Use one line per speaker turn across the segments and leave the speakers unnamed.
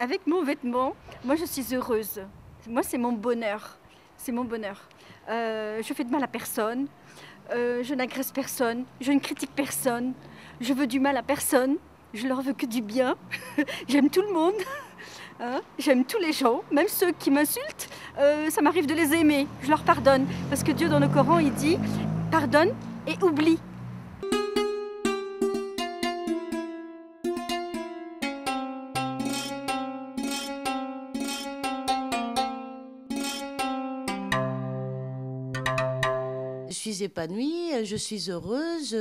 Avec mon vêtement, moi je suis heureuse. Moi c'est mon bonheur. C'est mon bonheur. Je fais de mal à personne. Je n'agresse personne. Je ne critique personne. Je veux du mal à personne. Je leur veux que du bien. J'aime tout le monde. Hein, j'aime tous les gens, même ceux qui m'insultent. Ça m'arrive de les aimer. Je leur pardonne. Parce que Dieu dans le Coran il dit pardonne et oublie.
Je suis épanouie, je suis heureuse,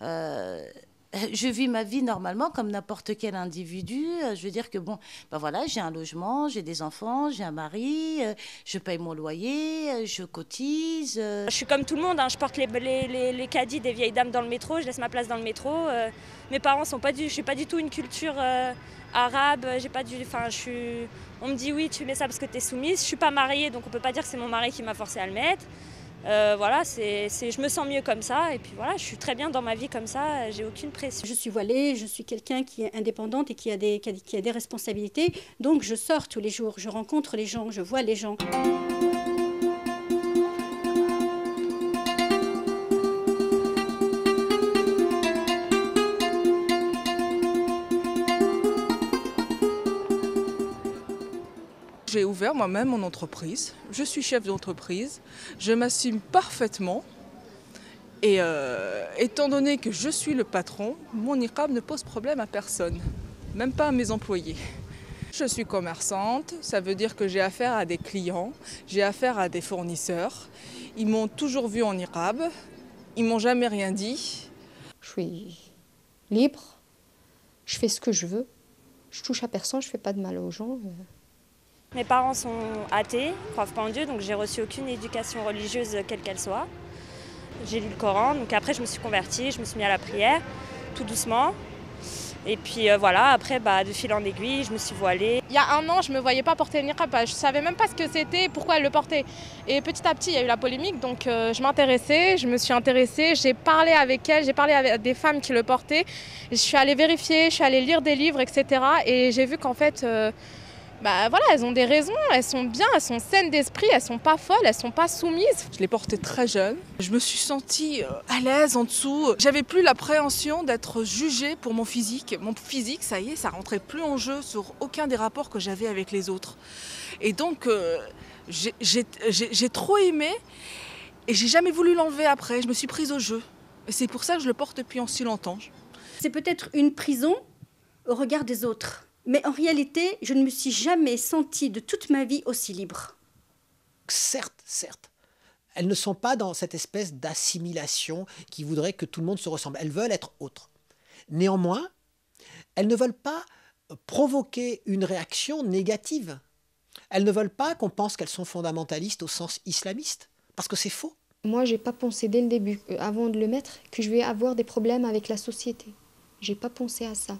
je vis ma vie normalement comme n'importe quel individu. Je veux dire que bon, ben voilà, j'ai un logement, j'ai des enfants, j'ai un mari, je paye mon loyer, je cotise.
Je suis comme tout le monde, hein. Je porte les caddies des vieilles dames dans le métro, je laisse ma place dans le métro. Mes parents sont pas je suis pas du tout une culture arabe, j'ai pas du, enfin, on me dit oui, tu mets ça parce que tu es soumise. Je suis pas mariée, donc on peut pas dire que c'est mon mari qui m'a forcé à le mettre. Voilà, je me sens mieux comme ça et puis voilà, je suis très bien dans ma vie comme ça, j'ai aucune pression.
Je suis voilée, je suis quelqu'un qui est indépendante et qui a des responsabilités, donc je sors tous les jours, je rencontre les gens, je vois les gens.
J'ai ouvert moi-même mon entreprise, je suis chef d'entreprise, je m'assume parfaitement et étant donné que je suis le patron, mon niqab ne pose problème à personne, même pas à mes employés. Je suis commerçante, ça veut dire que j'ai affaire à des clients, j'ai affaire à des fournisseurs. Ils m'ont toujours vu en niqab, ils m'ont jamais rien dit.
Je suis libre, je fais ce que je veux, je touche à personne, je fais pas de mal aux gens.
Mes parents sont athées, croient pas en Dieu, donc j'ai reçu aucune éducation religieuse quelle qu'elle soit. J'ai lu le Coran, donc après je me suis convertie, je me suis mis à la prière, tout doucement. Et puis voilà, après de fil en aiguille, je me suis voilée.
Il y a un an, je ne me voyais pas porter le niqab, je ne savais même pas ce que c'était, pourquoi elle le portait. Et petit à petit, il y a eu la polémique, donc je m'intéressais, je me suis intéressée, j'ai parlé avec elle, j'ai parlé avec des femmes qui le portaient. Je suis allée vérifier, je suis allée lire des livres, etc. Et j'ai vu qu'en fait, voilà, elles ont des raisons, elles sont bien, elles sont saines d'esprit, elles sont pas folles, elles sont pas soumises.
Je l'ai porté très jeune, je me suis sentie à l'aise en dessous. J'avais plus l'appréhension d'être jugée pour mon physique. Mon physique, ça y est, ça rentrait plus en jeu sur aucun des rapports que j'avais avec les autres. Et donc, j'ai trop aimé et j'ai jamais voulu l'enlever après. Je me suis prise au jeu. Et c'est pour ça que je le porte depuis si longtemps.
C'est peut-être une prison au regard des autres. Mais en réalité, je ne me suis jamais sentie de toute ma vie aussi libre.
Certes, elles ne sont pas dans cette espèce d'assimilation qui voudrait que tout le monde se ressemble. Elles veulent être autres. Néanmoins, elles ne veulent pas provoquer une réaction négative. Elles ne veulent pas qu'on pense qu'elles sont fondamentalistes au sens islamiste, parce que c'est faux.
Moi, j'ai pas pensé dès le début, avant de le mettre, que je vais avoir des problèmes avec la société. J'ai pas pensé à ça.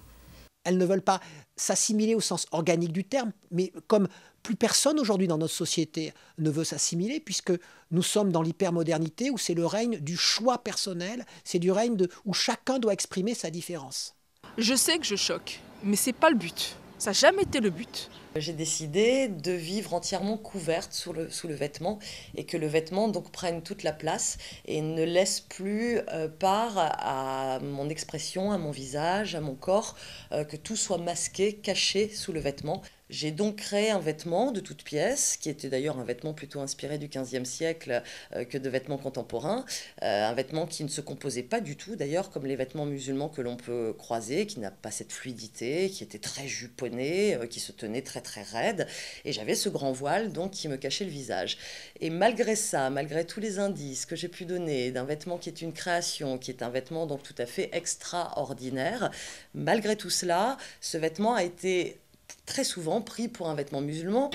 Elles ne veulent pas s'assimiler au sens organique du terme, mais comme plus personne aujourd'hui dans notre société ne veut s'assimiler, puisque nous sommes dans l'hypermodernité où c'est le règne du choix personnel, c'est du règne où chacun doit exprimer sa différence.
Je sais que je choque, mais c'est pas le but. Ça n'a jamais été le but.
J'ai décidé de vivre entièrement couverte sous le vêtement et que le vêtement donc prenne toute la place et ne laisse plus part à mon expression, à mon visage, à mon corps, que tout soit masqué, caché sous le vêtement. J'ai donc créé un vêtement de toutes pièces, qui était d'ailleurs un vêtement plutôt inspiré du XVe siècle que de vêtements contemporains. Un vêtement qui ne se composait pas du tout, d'ailleurs, comme les vêtements musulmans que l'on peut croiser, qui n'a pas cette fluidité, qui était très juponné, qui se tenait très très raide. Et j'avais ce grand voile donc qui me cachait le visage. Et malgré ça, malgré tous les indices que j'ai pu donner d'un vêtement qui est une création, qui est un vêtement donc tout à fait extraordinaire, malgré tout cela, ce vêtement a été très souvent pris pour un vêtement musulman.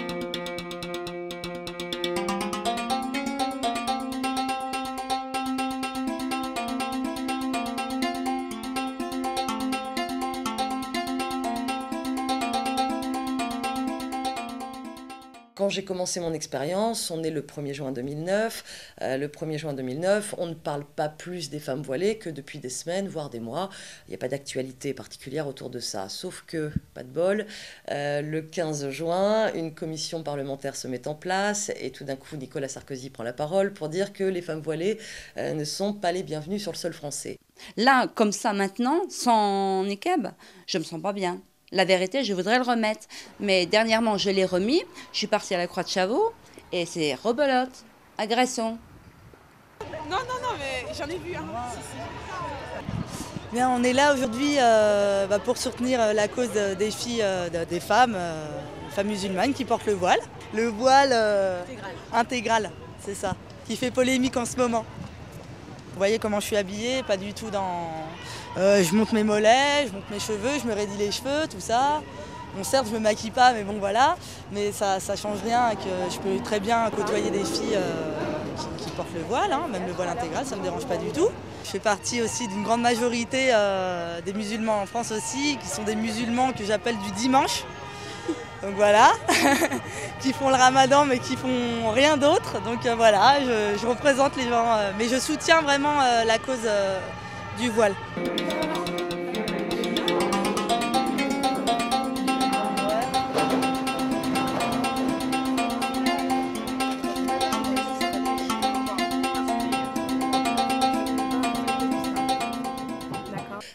Quand j'ai commencé mon expérience, on est le 1er juin 2009. Le 1er juin 2009, on ne parle pas plus des femmes voilées que depuis des semaines, voire des mois. Il n'y a pas d'actualité particulière autour de ça. Sauf que, pas de bol, le 15 juin, une commission parlementaire se met en place et tout d'un coup, Nicolas Sarkozy prend la parole pour dire que les femmes voilées ne sont pas les bienvenues sur le sol français.
Là, comme ça maintenant, sans niqab, je me sens pas bien. La vérité, je voudrais le remettre. Mais dernièrement, je l'ai remis. Je suis partie à la Croix de Chavaux et c'est rebelote, agression.
Non, mais j'en ai vu un.
Bien, on est là aujourd'hui pour soutenir la cause des filles, des femmes musulmanes qui portent le voile. Le voile intégral, c'est ça, qui fait polémique en ce moment. Vous voyez comment je suis habillée, pas du tout dans... je monte mes mollets, je monte mes cheveux, je me raidis les cheveux, tout ça. Bon, certes, je me maquille pas, mais bon, voilà. Mais ça change rien, que je peux très bien côtoyer des filles qui portent le voile, hein, même le voile intégral, ça me dérange pas du tout. Je fais partie aussi d'une grande majorité des musulmans en France aussi, qui sont des musulmans que j'appelle du dimanche. Donc voilà, qui font le ramadan mais qui font rien d'autre. Donc voilà, je représente les gens, mais je soutiens vraiment la cause du voile.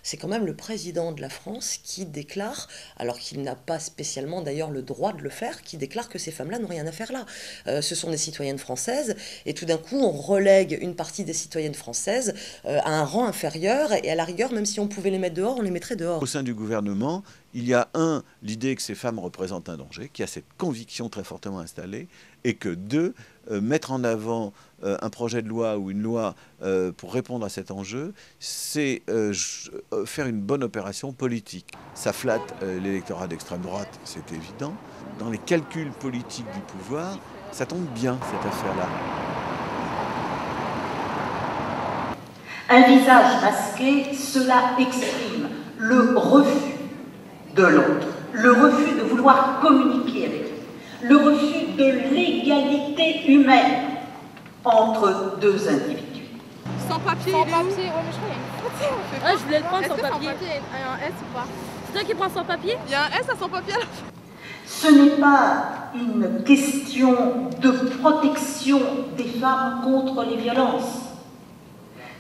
C'est quand même le président de la France qui déclare, alors qu'il n'a pas spécialement d'ailleurs le droit de le faire, qui déclare que ces femmes-là n'ont rien à faire là. Ce sont des citoyennes françaises, et tout d'un coup on relègue une partie des citoyennes françaises à un rang inférieur, et à la rigueur, même si on pouvait les mettre dehors, on les mettrait dehors.
Au sein du gouvernement, il y a l'idée que ces femmes représentent un danger, qui a cette conviction très fortement installée, et que deux, mettre en avant un projet de loi ou une loi pour répondre à cet enjeu, c'est faire une bonne opération politique. Ça flatte l'électorat d'extrême droite, c'est évident. Dans les calculs politiques du pouvoir, ça tombe bien, cette affaire-là.
Un visage masqué, cela exprime le refus de l'autre, le refus de vouloir communiquer avec lui, le refus de l'égalité humaine entre deux individus.
Sans papier, ouais, mais je crois qu'il y a une faute.
Ah, je voulais le prendre sans papier.
Sans papier, il y a un S ou pas?
C'est toi qui prends sans papier?
Il y a un S à sans papier à la fin.
Ce n'est pas une question de protection des femmes contre les violences.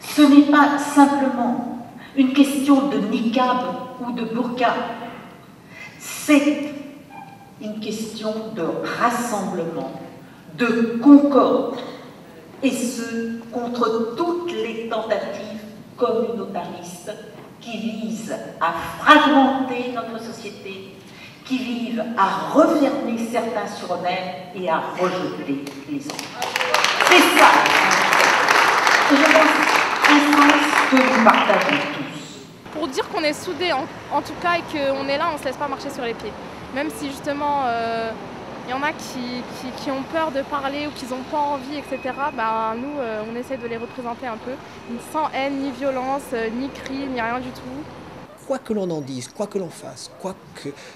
Ce n'est pas simplement une question de niqab ou de burqa. C'est une question de rassemblement, de concorde, et ce, contre toutes les tentatives communautaristes qui visent à fragmenter notre société, qui visent à refermer certains sur eux-mêmes et à rejeter les autres. C'est ça. Et je pense un sens que nous partageons tous.
Pour dire qu'on est soudés, en tout cas, et qu'on est là, on ne se laisse pas marcher sur les pieds. Même si justement, il y en a qui ont peur de parler ou qui n'ont pas envie, etc. Bah, nous, on essaie de les représenter un peu, sans haine, ni violence, ni cri, ni rien du tout.
Quoi que l'on en dise, quoi que l'on fasse, quoi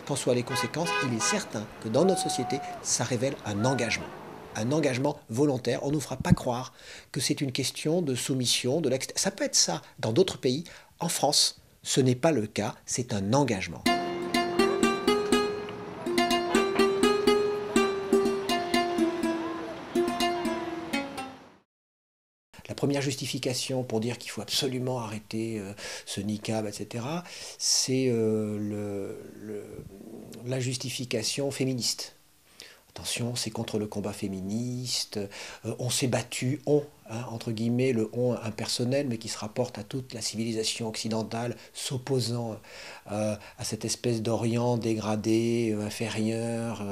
qu'en soient les conséquences, il est certain que dans notre société, ça révèle un engagement volontaire. On ne nous fera pas croire que c'est une question de soumission, ça peut être ça dans d'autres pays. En France, ce n'est pas le cas, c'est un engagement. La première justification pour dire qu'il faut absolument arrêter ce niqab, etc., c'est la justification féministe. Attention, c'est contre le combat féministe, on s'est battu, entre guillemets, le on impersonnel, mais qui se rapporte à toute la civilisation occidentale, s'opposant à cette espèce d'Orient dégradé, inférieur,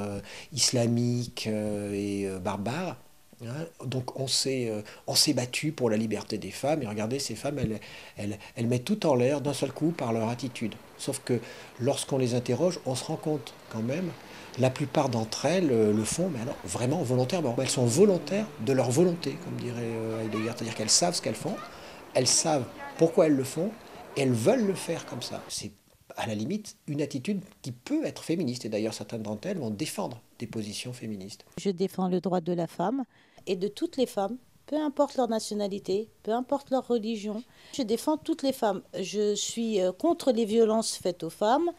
islamique et barbare. Donc on s'est battu pour la liberté des femmes, et regardez, ces femmes, elles mettent tout en l'air d'un seul coup par leur attitude. Sauf que lorsqu'on les interroge, on se rend compte quand même, la plupart d'entre elles le font, mais alors vraiment volontairement. Elles sont volontaires de leur volonté, comme dirait Heidegger, c'est-à-dire qu'elles savent ce qu'elles font, elles savent pourquoi elles le font, et elles veulent le faire comme ça. C'est à la limite, une attitude qui peut être féministe. Et d'ailleurs, certaines d'entre elles vont défendre des positions féministes.
Je défends le droit de la femme et de toutes les femmes, peu importe leur nationalité, peu importe leur religion. Je défends toutes les femmes. Je suis contre les violences faites aux femmes.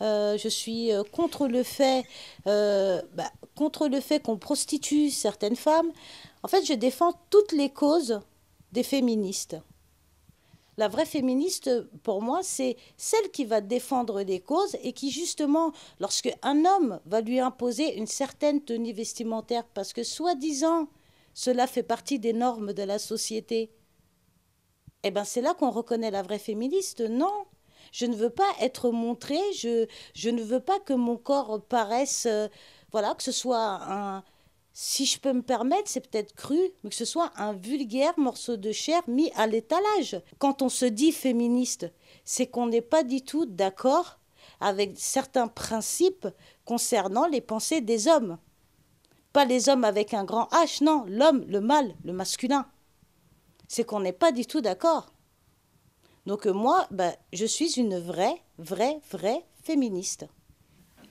Je suis contre le fait qu'on prostitue certaines femmes. En fait, je défends toutes les causes des féministes. La vraie féministe, pour moi, c'est celle qui va défendre les causes et qui, justement, lorsque un homme va lui imposer une certaine tenue vestimentaire, parce que, soi-disant, cela fait partie des normes de la société, eh bien, c'est là qu'on reconnaît la vraie féministe. Non, je ne veux pas être montrée, je ne veux pas que mon corps paraisse, voilà, que ce soit un... Si je peux me permettre, c'est peut-être cru, mais que ce soit un vulgaire morceau de chair mis à l'étalage. Quand on se dit féministe, c'est qu'on n'est pas du tout d'accord avec certains principes concernant les pensées des hommes. Pas les hommes avec un grand H, non, l'homme, le mâle, le masculin. C'est qu'on n'est pas du tout d'accord. Donc moi, je suis une vraie féministe.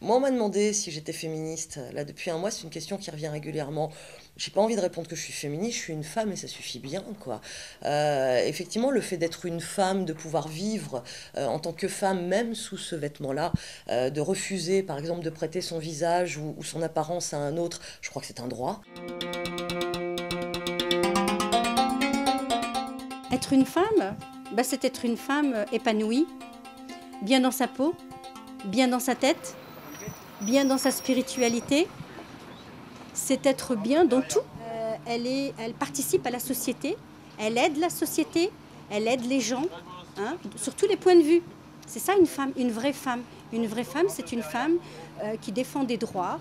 Moi, on m'a demandé si j'étais féministe. Là, depuis un mois, c'est une question qui revient régulièrement. J'ai pas envie de répondre que je suis féministe, je suis une femme et ça suffit bien, quoi. Effectivement, le fait d'être une femme, de pouvoir vivre en tant que femme, même sous ce vêtement-là, de refuser, par exemple, de prêter son visage ou son apparence à un autre, je crois que c'est un droit.
Être une femme, c'est être une femme épanouie, bien dans sa peau, bien dans sa tête, bien dans sa spiritualité, c'est être bien dans tout. Elle participe à la société, elle aide la société, elle aide les gens, sur tous les points de vue. C'est ça une femme, une vraie femme. Une vraie femme, c'est une femme qui défend des droits.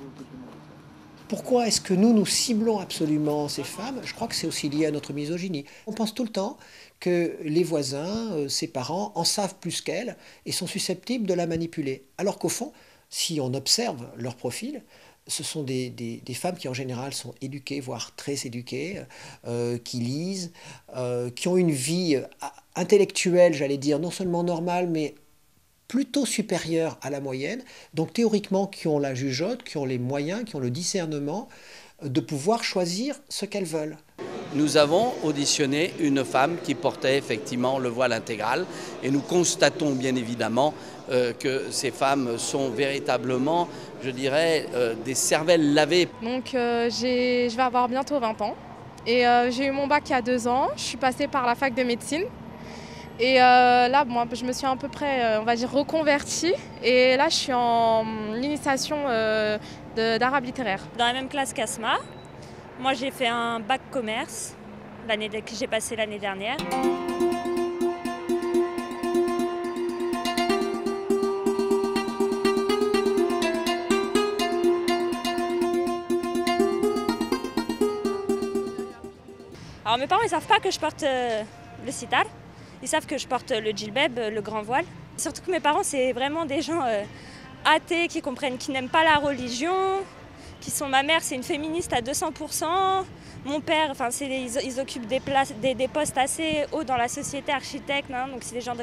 Pourquoi est-ce que nous ciblons absolument ces femmes? Je crois que c'est aussi lié à notre misogynie. On pense tout le temps que les voisins, ses parents, en savent plus qu'elles et sont susceptibles de la manipuler. Alors qu'au fond, si on observe leur profil, ce sont des femmes qui en général sont éduquées, voire très éduquées, qui lisent, qui ont une vie intellectuelle, j'allais dire, non seulement normale, mais plutôt supérieure à la moyenne, donc théoriquement qui ont la jugeote, qui ont les moyens, qui ont le discernement de pouvoir choisir ce qu'elles veulent.
Nous avons auditionné une femme qui portait effectivement le voile intégral et nous constatons bien évidemment que ces femmes sont véritablement, je dirais, des cervelles lavées.
Donc je vais avoir bientôt 20 ans et j'ai eu mon bac il y a 2 ans, je suis passée par la fac de médecine. Et là, moi, je me suis à peu près, on va dire, reconvertie. Et là, je suis en initiation d'arabe littéraire.
Dans la même classe qu'Asma. Moi, j'ai fait un bac commerce que j'ai passé l'année dernière. Alors, mes parents, ils ne savent pas que je porte le sitar. Ils savent que je porte le djilbab, le grand voile. Surtout que mes parents, c'est vraiment des gens athées, qui comprennent, qui n'aiment pas la religion, ma mère, c'est une féministe à 200%. Mon père, ils occupent des postes assez hauts dans la société, architectes, hein, donc c'est des gens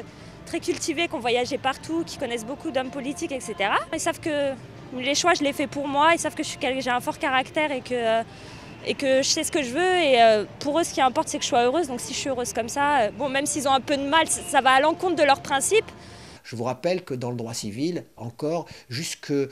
très cultivés, qui ont voyagé partout, qui connaissent beaucoup d'hommes politiques, etc. Ils savent que les choix, je les fais pour moi, ils savent que j'ai un fort caractère et que je sais ce que je veux. Et pour eux, ce qui importe, c'est que je sois heureuse. Donc si je suis heureuse comme ça, même s'ils ont un peu de mal, ça va à l'encontre de leurs principes.
Je vous rappelle que dans le droit civil, encore, jusqu'à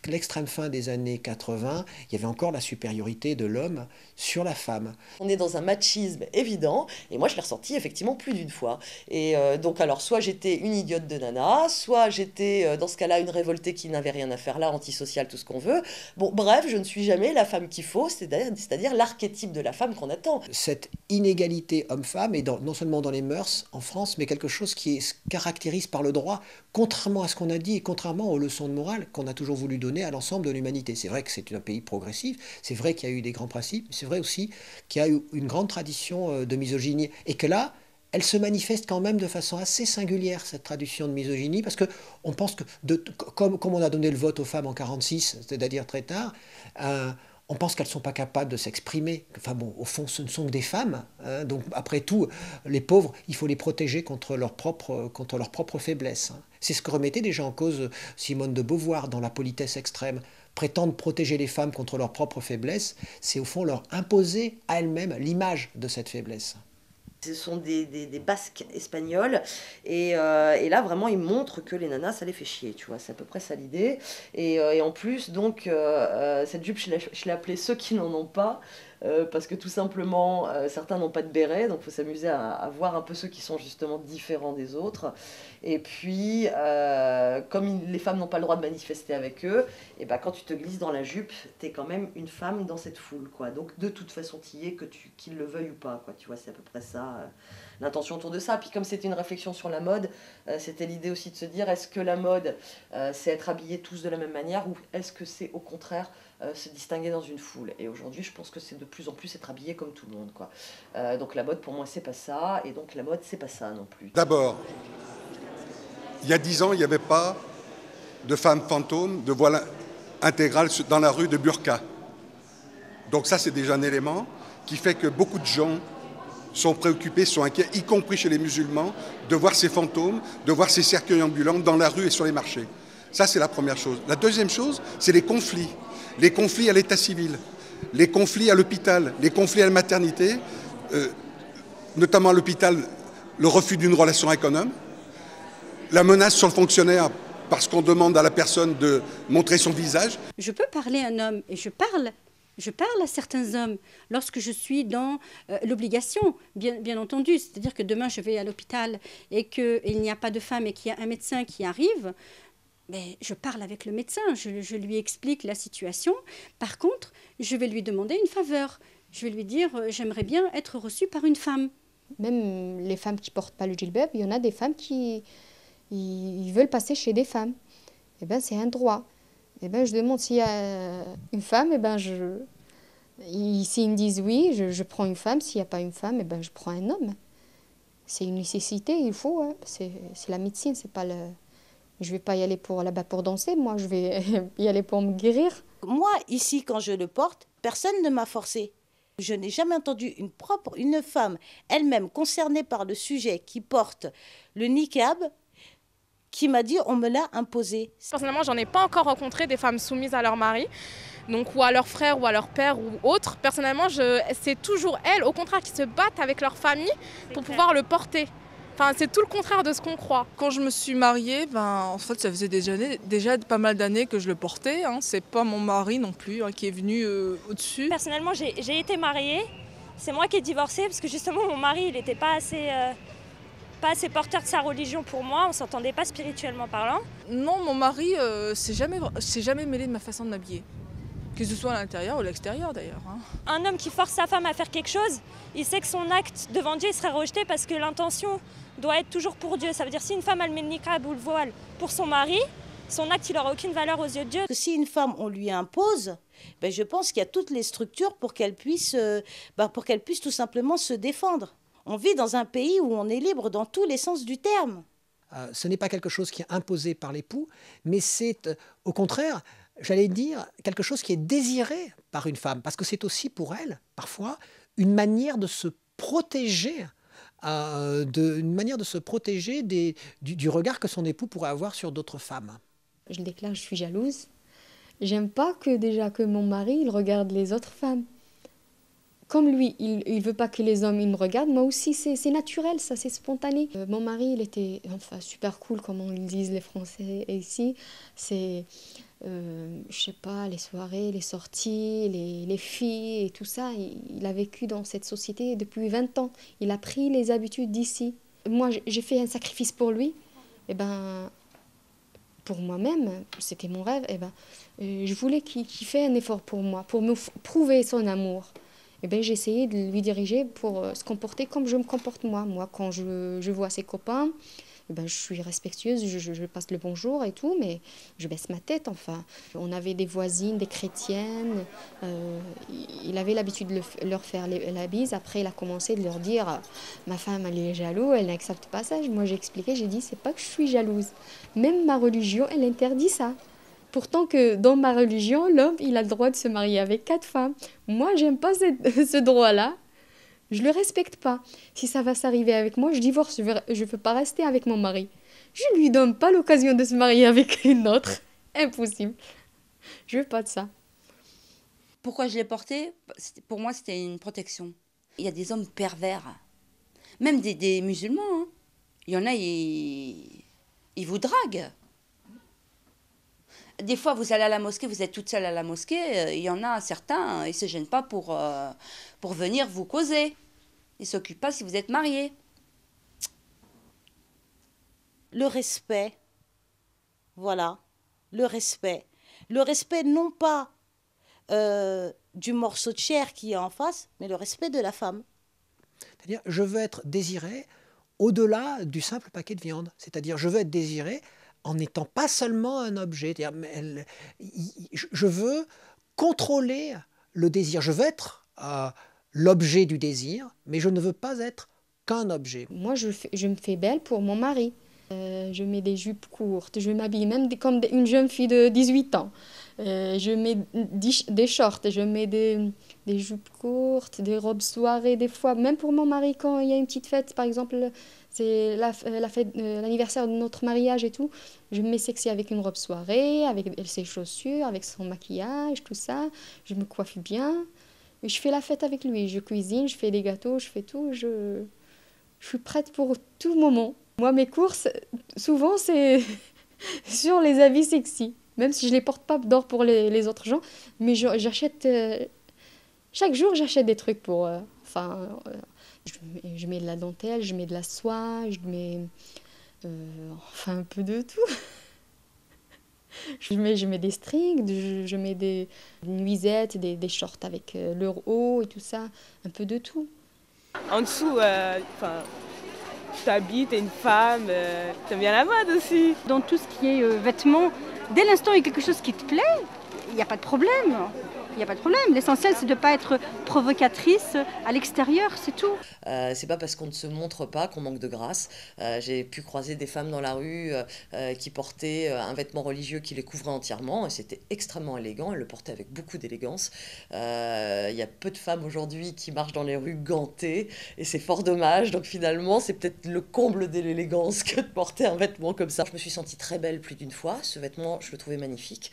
l'extrême fin des années 80, il y avait encore la supériorité de l'homme sur la femme.
On est dans un machisme évident, et moi je l'ai ressenti effectivement plus d'une fois. Et donc alors, soit j'étais une idiote de nana, soit j'étais dans ce cas-là une révoltée qui n'avait rien à faire là, antisociale, tout ce qu'on veut. Bon, bref, je ne suis jamais la femme qu'il faut, c'est-à-dire l'archétype de la femme qu'on attend.
Cette inégalité homme-femme est non seulement dans les mœurs en France, mais quelque chose qui caractérise par le droit, contrairement à ce qu'on a dit et contrairement aux leçons de morale qu'on a toujours voulu donner à l'ensemble de l'humanité. C'est vrai que c'est un pays progressif, c'est vrai qu'il y a eu des grands principes, mais c'est vrai aussi qu'il y a eu une grande tradition de misogynie et que là, elle se manifeste quand même de façon assez singulière, cette tradition de misogynie, parce qu'on pense que, comme on a donné le vote aux femmes en 1946, c'est-à-dire très tard, On pense qu'elles ne sont pas capables de s'exprimer. Enfin bon, au fond, ce ne sont que des femmes. Hein. Donc après tout, les pauvres, il faut les protéger contre leur propre faiblesse. Hein. C'est ce que remettait déjà en cause Simone de Beauvoir dans La politesse extrême. Prétendre protéger les femmes contre leur propre faiblesse, c'est au fond leur imposer à elles-mêmes l'image de cette faiblesse.
Ce sont des basques espagnols et là vraiment ils montrent que les nanas ça les fait chier, tu vois, c'est à peu près ça l'idée et en plus donc cette jupe je l'ai appelée ceux qui n'en ont pas parce que tout simplement certains n'ont pas de béret, donc il faut s'amuser à voir un peu ceux qui sont justement différents des autres et puis comme les femmes n'ont pas le droit de manifester avec eux, et ben quand tu te glisses dans la jupe t'es quand même une femme dans cette foule quoi, donc de toute façon t'y es qu'ils le veuillent ou pas quoi, tu vois, c'est à peu près ça l'intention autour de ça. Puis comme c'était une réflexion sur la mode, c'était l'idée aussi de se dire est-ce que la mode c'est être habillés tous de la même manière ou est-ce que c'est au contraire se distinguer dans une foule. Et aujourd'hui je pense que c'est de plus en plus être habillé comme tout le monde quoi. Donc la mode pour moi c'est pas ça et donc la mode c'est pas ça non plus.
D'abord, il y a 10 ans il n'y avait pas de femmes fantômes, de voile intégral dans la rue de burqa. Donc ça c'est déjà un élément qui fait que beaucoup de gens sont préoccupés, sont inquiets, y compris chez les musulmans, de voir ces fantômes, de voir ces cercueils ambulants dans la rue et sur les marchés. Ça, c'est la première chose. La deuxième chose, c'est les conflits. Les conflits à l'état civil, les conflits à l'hôpital, les conflits à la maternité, notamment à l'hôpital, le refus d'une relation avec un homme, la menace sur le fonctionnaire parce qu'on demande à la personne de montrer son visage.
Je peux parler à un homme et je parle à certains hommes lorsque je suis dans l'obligation, bien entendu. C'est-à-dire que demain, je vais à l'hôpital et qu'il n'y a pas de femme et qu'il y a un médecin qui arrive, mais je parle avec le médecin, je lui explique la situation. Par contre, je vais lui demander une faveur. Je vais lui dire, j'aimerais bien être reçue par une femme.
Même les femmes qui ne portent pas le djellab, il y en a des femmes qui ils veulent passer chez des femmes. Eh ben, c'est un droit. Eh ben, je demande s'il y a une femme, eh ben, s'ils me disent oui, je prends une femme. S'il n'y a pas une femme, eh ben, je prends un homme. C'est une nécessité, il faut. Hein. C'est la médecine, c'est pas le... Je ne vais pas y aller là-bas pour danser, moi, je vais y aller pour me guérir.
Moi, ici, quand je le porte, personne ne m'a forcé. Je n'ai jamais entendu une femme elle-même concernée par le sujet qui porte le niqab qui m'a dit on me l'a imposé.
Personnellement, j'en ai pas encore rencontré des femmes soumises à leur mari, donc ou à leur frère ou à leur père ou autre. Personnellement, c'est toujours elles, au contraire, qui se battent avec leur famille pour pouvoir le porter. Enfin, c'est tout le contraire de ce qu'on croit.
Quand je me suis mariée, en fait, ça faisait déjà pas mal d'années que je le portais. Hein. C'est pas mon mari non plus qui est venu au-dessus.
Personnellement, j'ai été mariée. C'est moi qui ai divorcé parce que justement, mon mari, il n'était pas assez porteur de sa religion pour moi. On s'entendait pas spirituellement parlant.
Non, mon mari s'est jamais mêlé de ma façon de m'habiller. Que ce soit à l'intérieur ou à l'extérieur d'ailleurs. Hein.
Un homme qui force sa femme à faire quelque chose, il sait que son acte devant Dieu sera rejeté parce que l'intention doit être toujours pour Dieu. Ça veut dire si une femme elle met le niqab ou le voile pour son mari, son acte il n'aura aucune valeur aux yeux de Dieu.
Si une femme on lui impose, je pense qu'il y a toutes les structures pour qu'elle puisse tout simplement se défendre. On vit dans un pays où on est libre dans tous les sens du terme.
Ce n'est pas quelque chose qui est imposé par l'époux, mais c'est au contraire, j'allais dire, quelque chose qui est désiré par une femme, parce que c'est aussi pour elle, parfois, une manière de se protéger, du regard que son époux pourrait avoir sur d'autres femmes.
Je déclare, je suis jalouse. J'aime pas que mon mari il regarde les autres femmes. Comme lui, il veut pas que les hommes ils me regardent, moi aussi, c'est naturel, ça, c'est spontané. Mon mari, il était super cool, comme on le disent les Français ici. C'est, je sais pas, les soirées, les sorties, les filles et tout ça. Il a vécu dans cette société depuis 20 ans. Il a pris les habitudes d'ici. Moi, j'ai fait un sacrifice pour lui. Et pour moi-même, c'était mon rêve. Je voulais qu'il fasse un effort pour moi, pour me prouver son amour. J'ai essayé de lui diriger pour se comporter comme je me comporte moi. Moi, quand je vois ses copains, je suis respectueuse, je passe le bonjour et tout, mais je baisse ma tête, enfin. On avait des voisines, des chrétiennes. Il avait l'habitude de leur faire la bise. Après, il a commencé de leur dire « Ma femme, elle est jalouse, elle n'accepte pas ça. » Moi, j'ai expliqué, j'ai dit « C'est pas que je suis jalouse. Même ma religion, elle interdit ça. » Pourtant que dans ma religion, l'homme, il a le droit de se marier avec 4 femmes. Moi, j'aime pas ce droit-là. Je le respecte pas. Si ça va s'arriver avec moi, je divorce. Je veux pas rester avec mon mari. Je lui donne pas l'occasion de se marier avec une autre. Impossible. Je veux pas de ça.
Pourquoi je l'ai porté? Pour moi, c'était une protection. Il y a des hommes pervers, même des musulmans. Hein. Il y en a, ils vous draguent. Des fois, vous allez à la mosquée, vous êtes toute seule à la mosquée. Il y en a certains, ils ne se gênent pas pour venir vous causer. Ils ne s'occupent pas si vous êtes mariés.
Le respect, voilà, le respect. Le respect non pas du morceau de chair qui est en face, mais le respect de la femme.
C'est-à-dire, je veux être désiré au-delà du simple paquet de viande. C'est-à-dire, je veux être désiré en n'étant pas seulement un objet. Je veux contrôler le désir. Je veux être l'objet du désir, mais je ne veux pas être qu'un objet.
Moi, je me fais belle pour mon mari. Je mets des jupes courtes, je m'habille même comme une jeune fille de 18 ans. Je mets des shorts, je mets des jupes courtes, des robes soirées des fois. Même pour mon mari, quand il y a une petite fête, par exemple, c'est l'anniversaire de notre mariage et tout, je me mets sexy avec une robe soirée, avec ses chaussures, avec son maquillage, tout ça. Je me coiffe bien. Et je fais la fête avec lui. Je cuisine, je fais des gâteaux, je fais tout. Je suis prête pour tout moment. Moi, mes courses, souvent, c'est sur les habits sexy. Même si je ne les porte pas d'or pour les autres gens. Mais j'achète... chaque jour, j'achète des trucs pour... je mets de la dentelle, je mets de la soie, je mets... un peu de tout. Je mets des strings, je mets des nuisettes, des shorts avec leur haut et tout ça. Un peu de tout.
En dessous, t'habilles, t'es une femme, t'aimes bien la mode aussi.
Dans tout ce qui est vêtements, dès l'instant où il y a quelque chose qui te plaît, il n'y a pas de problème. Il n'y a pas de problème. L'essentiel, c'est de ne pas être provocatrice à l'extérieur, c'est tout.
C'est pas parce qu'on ne se montre pas qu'on manque de grâce. J'ai pu croiser des femmes dans la rue qui portaient un vêtement religieux qui les couvrait entièrement et c'était extrêmement élégant. Elles le portaient avec beaucoup d'élégance. Il y a peu de femmes aujourd'hui qui marchent dans les rues gantées et c'est fort dommage. Donc finalement, c'est peut-être le comble de l'élégance que de porter un vêtement comme ça. Je me suis sentie très belle plus d'une fois. Ce vêtement, je le trouvais magnifique.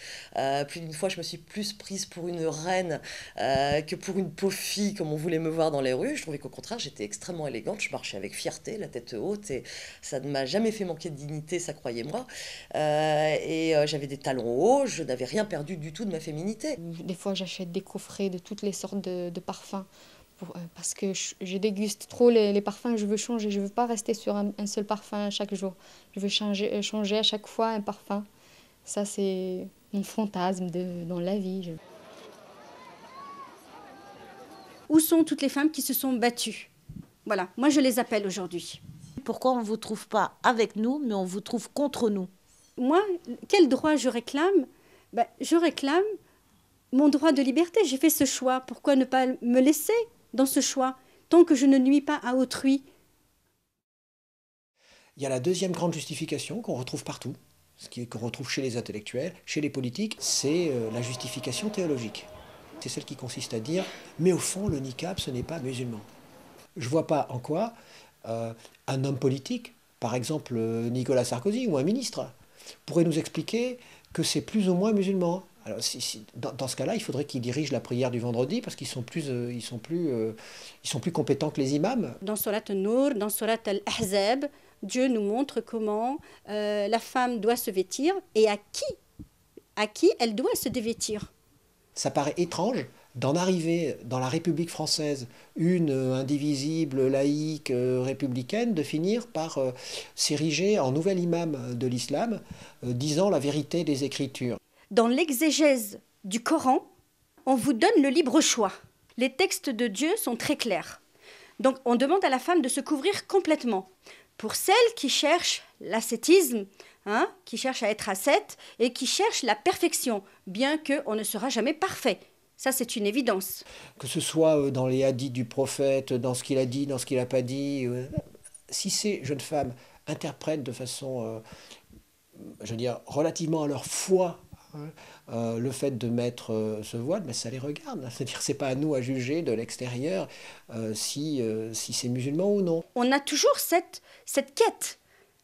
Plus d'une fois, je me suis plus prise pour une reine que pour une pauvre fille comme on voulait me voir dans les rues. Je trouvais qu'au contraire j'étais extrêmement élégante, je marchais avec fierté, la tête haute et ça ne m'a jamais fait manquer de dignité, ça croyez-moi. J'avais des talons hauts, je n'avais rien perdu du tout de ma féminité.
Des fois j'achète des coffrets de toutes les sortes de parfums parce que je déguste trop les parfums, je veux changer, je ne veux pas rester sur un seul parfum chaque jour. Je veux changer à chaque fois un parfum. Ça c'est mon fantasme dans la vie.
Où sont toutes les femmes qui se sont battues? Voilà, moi je les appelle aujourd'hui.
Pourquoi on ne vous trouve pas avec nous, mais on vous trouve contre nous?
Moi, quel droit je réclame? Je réclame mon droit de liberté. J'ai fait ce choix. Pourquoi ne pas me laisser dans ce choix, tant que je ne nuis pas à autrui?
Il y a la deuxième grande justification qu'on retrouve partout, qu'on retrouve chez les intellectuels, chez les politiques, c'est la justification théologique. C'est celle qui consiste à dire « mais au fond, le niqab, ce n'est pas musulman ». Je ne vois pas en quoi un homme politique, par exemple Nicolas Sarkozy ou un ministre, pourrait nous expliquer que c'est plus ou moins musulman. Alors, dans ce cas-là, il faudrait qu'ils dirigent la prière du vendredi parce qu'ils sont plus compétents que les imams.
Dans Surat An-Nur, dans Surat Al-Ahzab, Dieu nous montre comment la femme doit se vêtir et à qui elle doit se dévêtir.
Ça paraît étrange d'en arriver dans la République française, une indivisible, laïque, républicaine, de finir par s'ériger en nouvel imam de l'islam, disant la vérité des Écritures.
Dans l'exégèse du Coran, on vous donne le libre choix. Les textes de Dieu sont très clairs. Donc on demande à la femme de se couvrir complètement. Pour celles qui cherchent l'ascétisme, qui cherchent à être ascète et qui cherchent la perfection, bien qu'on ne sera jamais parfait. Ça, c'est une évidence.
Que ce soit dans les hadiths du prophète, dans ce qu'il a dit, dans ce qu'il n'a pas dit, si ces jeunes femmes interprètent de façon, relativement à leur foi, Le fait de mettre ce voile, ben, ça les regarde. C'est-à-dire, c'est pas à nous à juger de l'extérieur si c'est musulman ou non.
On a toujours cette quête,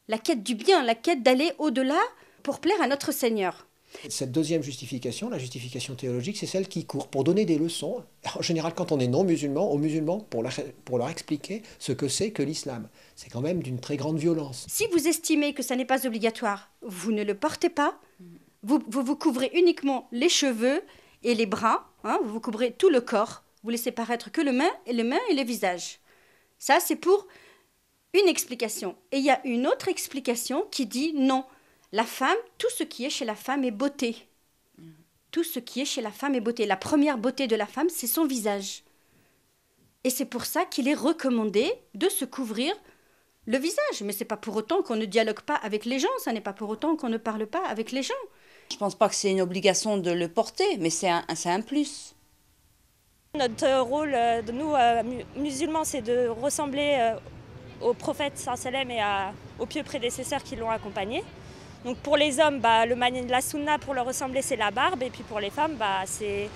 la quête du bien, la quête d'aller au-delà pour plaire à notre Seigneur.
Cette deuxième justification, la justification théologique, c'est celle qui court pour donner des leçons, en général quand on est non-musulman, aux musulmans pour leur expliquer ce que c'est que l'islam. C'est quand même d'une très grande violence.
Si vous estimez que ça n'est pas obligatoire, vous ne le portez pas, vous couvrez uniquement les cheveux et les bras, hein, vous couvrez tout le corps, vous laissez paraître que les mains et les visages. Ça, c'est pour une explication. Et il y a une autre explication qui dit non. La femme, tout ce qui est chez la femme est beauté. Tout ce qui est chez la femme est beauté. La première beauté de la femme, c'est son visage. Et c'est pour ça qu'il est recommandé de se couvrir le visage. Mais ce n'est pas pour autant qu'on ne dialogue pas avec les gens, ça n'est pas pour autant qu'on ne parle pas avec les gens.
Je ne pense pas que c'est une obligation de le porter, mais c'est un plus.
Notre rôle de nous, musulmans, c'est de ressembler au prophète sallam et aux pieux prédécesseurs qui l'ont accompagné. Donc pour les hommes, la sunna pour leur ressembler, c'est la barbe. Et puis pour les femmes, c'est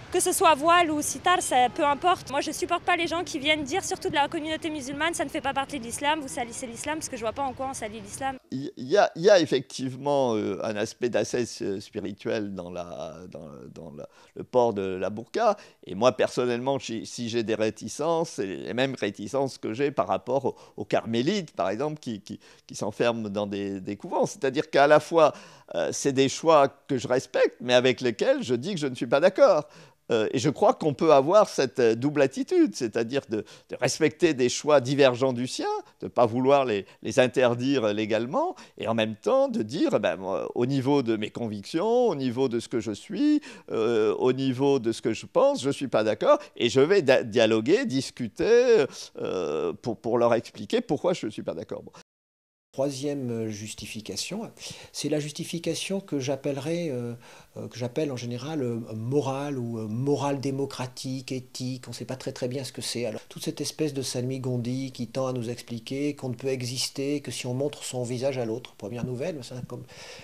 que ce soit voile ou sitar, peu importe. Moi, je ne supporte pas les gens qui viennent dire, surtout de la communauté musulmane, ça ne fait pas partie de l'islam, vous salissez l'islam, parce que je ne vois pas en quoi on salit l'islam.
Il y a effectivement un aspect d'ascèse spirituel dans le port de la burqa. Et moi, personnellement, si j'ai des réticences, et les mêmes réticences que j'ai par rapport aux carmélites, par exemple, qui s'enferment dans des couvents. C'est-à-dire qu'à la fois, c'est des choix que je respecte, mais avec lesquels je dis que je ne suis pas d'accord. Et je crois qu'on peut avoir cette double attitude, c'est-à-dire de respecter des choix divergents du sien, de ne pas vouloir les interdire légalement, et en même temps de dire, au niveau de mes convictions, au niveau de ce que je suis, au niveau de ce que je pense, je ne suis pas d'accord, et je vais dialoguer, discuter, pour leur expliquer pourquoi je ne suis pas d'accord. Bon.
Troisième justification, c'est la justification que j'appelle en général morale ou morale démocratique, éthique. On ne sait pas très bien ce que c'est. Alors, toute cette espèce de salmigondi qui tend à nous expliquer qu'on ne peut exister que si on montre son visage à l'autre. Première nouvelle,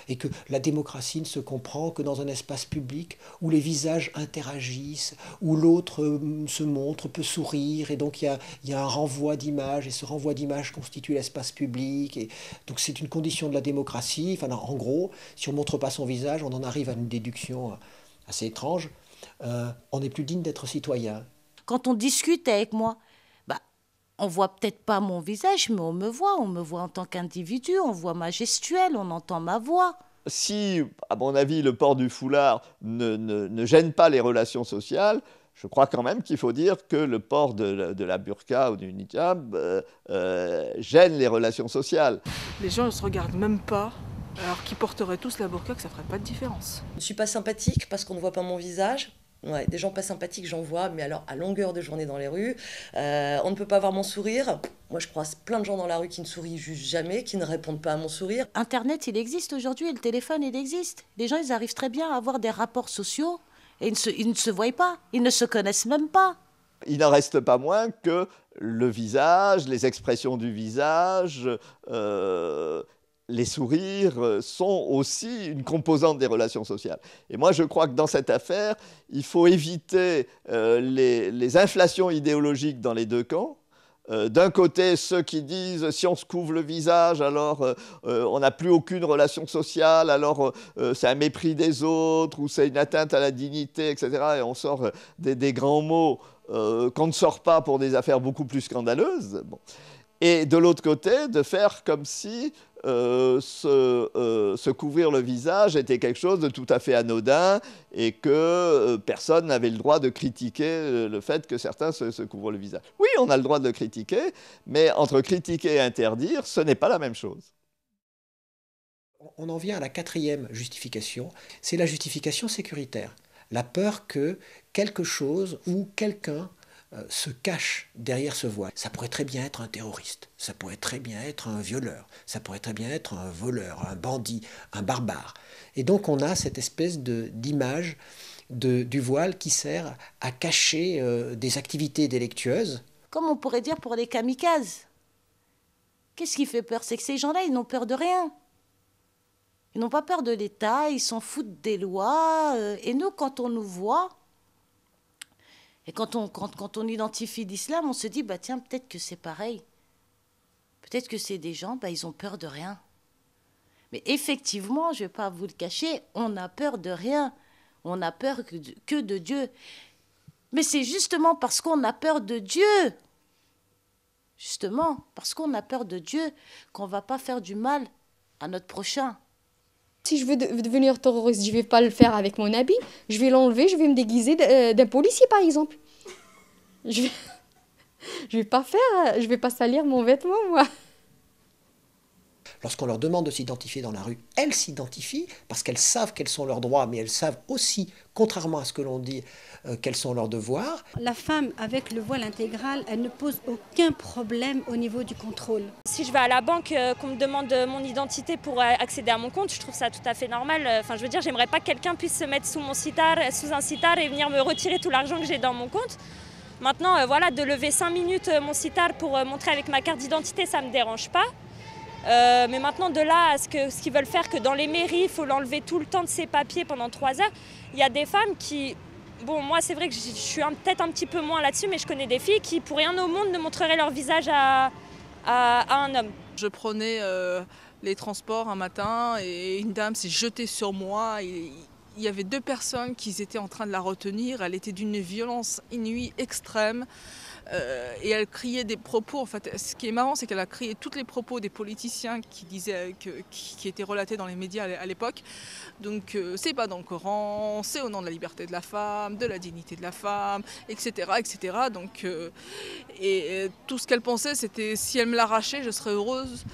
et que la démocratie ne se comprend que dans un espace public où les visages interagissent, où l'autre se montre, peut sourire, et donc il y a un renvoi d'image, et ce renvoi d'image constitue l'espace public. Et donc c'est une condition de la démocratie. Enfin, en gros, si on ne montre pas son visage, on en arrive à une déduction assez étrange. On n'est plus digne d'être citoyen.
Quand on discute avec moi, on voit peut-être pas mon visage, mais on me voit en tant qu'individu, on voit ma gestuelle, on entend ma voix.
Si, à mon avis, le port du foulard ne gêne pas les relations sociales, je crois quand même qu'il faut dire que le port de la burqa ou du hijab gêne les relations sociales.
Les gens ne se regardent même pas, alors qu'ils porteraient tous la burqa, que ça ne ferait pas de différence.
Je ne suis pas sympathique parce qu'on ne voit pas mon visage. Ouais, des gens pas sympathiques, j'en vois, mais alors à longueur de journée dans les rues. On ne peut pas voir mon sourire. Moi, je croise plein de gens dans la rue qui ne sourient juste jamais, qui ne répondent pas à mon sourire.
Internet, il existe aujourd'hui, et le téléphone, il existe. Les gens, ils arrivent très bien à avoir des rapports sociaux. Et ils ne se voient pas, ils ne se connaissent même pas.
Il n'en reste pas moins que le visage, les expressions du visage, les sourires sont aussi une composante des relations sociales. Et moi, je crois que dans cette affaire, il faut éviter les inflations idéologiques dans les deux camps. D'un côté, ceux qui disent si on se couvre le visage, alors on n'a plus aucune relation sociale, alors c'est un mépris des autres, ou c'est une atteinte à la dignité, etc. Et on sort des grands mots qu'on ne sort pas pour des affaires beaucoup plus scandaleuses. Bon. Et de l'autre côté, de faire comme si se couvrir le visage était quelque chose de tout à fait anodin et que personne n'avait le droit de critiquer le fait que certains se couvrent le visage. Oui, on a le droit de le critiquer, mais entre critiquer et interdire, ce n'est pas la même chose.
On en vient à la quatrième justification, c'est la justification sécuritaire. La peur que quelque chose ou quelqu'un se cache derrière ce voile. Ça pourrait très bien être un terroriste, ça pourrait très bien être un violeur, ça pourrait très bien être un voleur, un bandit, un barbare. Et donc on a cette espèce d'image du voile qui sert à cacher des activités délictueuses.
Comme on pourrait dire pour les kamikazes. Qu'est-ce qui fait peur? C'est que ces gens-là, ils n'ont peur de rien. Ils n'ont pas peur de l'État, ils s'en foutent des lois. Et nous, quand on nous voit, et quand on identifie l'islam, on se dit, bah tiens, peut-être que c'est pareil. Peut-être que c'est des gens, bah, ils ont peur de rien. Mais effectivement, je ne vais pas vous le cacher, on a peur de rien. On a peur que de Dieu. Mais c'est justement parce qu'on a peur de Dieu, justement, parce qu'on a peur de Dieu, qu'on ne va pas faire du mal à notre prochain.
Si je veux devenir terroriste, je ne vais pas le faire avec mon habit. Je vais l'enlever, je vais me déguiser d'un policier, par exemple. Je vais pas salir mon vêtement, moi.
Lorsqu'on leur demande de s'identifier dans la rue, elles s'identifient parce qu'elles savent quels sont leurs droits, mais elles savent aussi, contrairement à ce que l'on dit, quels sont leurs devoirs.
La femme avec le voile intégral, elle ne pose aucun problème au niveau du contrôle.
Si je vais à la banque, qu'on me demande mon identité pour accéder à mon compte, je trouve ça tout à fait normal. Enfin, je veux dire, j'aimerais pas que quelqu'un puisse se mettre sous un sitar et venir me retirer tout l'argent que j'ai dans mon compte. Maintenant, voilà, de lever 5 minutes mon sitar pour montrer avec ma carte d'identité, ça me dérange pas. Mais maintenant, de là à ce qu'ils veulent faire, que dans les mairies, il faut l'enlever tout le temps de ses papiers pendant 3 heures, il y a des femmes qui... Bon, moi, c'est vrai que je suis peut-être un petit peu moins là-dessus, mais je connais des filles qui, pour rien au monde, ne montreraient leur visage à un homme.
Je prenais les transports un matin et une dame s'est jetée sur moi. Il y avait 2 personnes qui étaient en train de la retenir. Elle était d'une violence inouïe, extrême. Et elle criait des propos. En fait, ce qui est marrant, c'est qu'elle a crié tous les propos des politiciens qui étaient relatés dans les médias à l'époque. Donc, c'est pas dans le Coran, c'est au nom de la liberté de la femme, de la dignité de la femme, etc., etc. Donc, et tout ce qu'elle pensait, c'était si elle me l'arrachait, je serais heureuse.